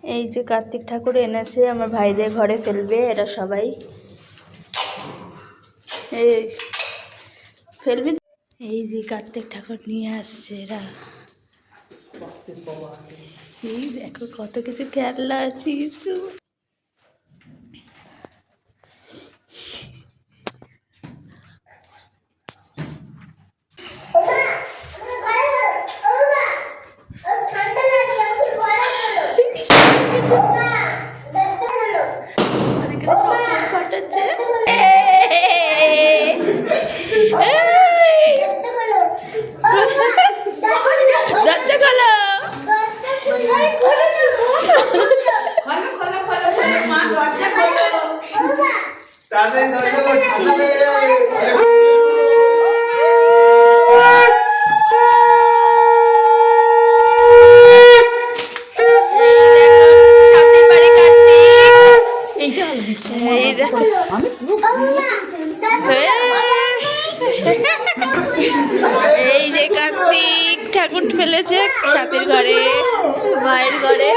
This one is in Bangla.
এই যে কার্তিক ঠাকুর এনেছে আমার ভাইদের ঘরে ফেলবে এরা সবাই। এই ফেলবি। এই যে কার্তিক ঠাকুর নিয়ে আসছে এরা। এই দেখো কত কিছু খেলনা আছে। এই যে কার্তিক ঠাকুর ফেলেছে সাথীর ঘরে, মায়ের ঘরে।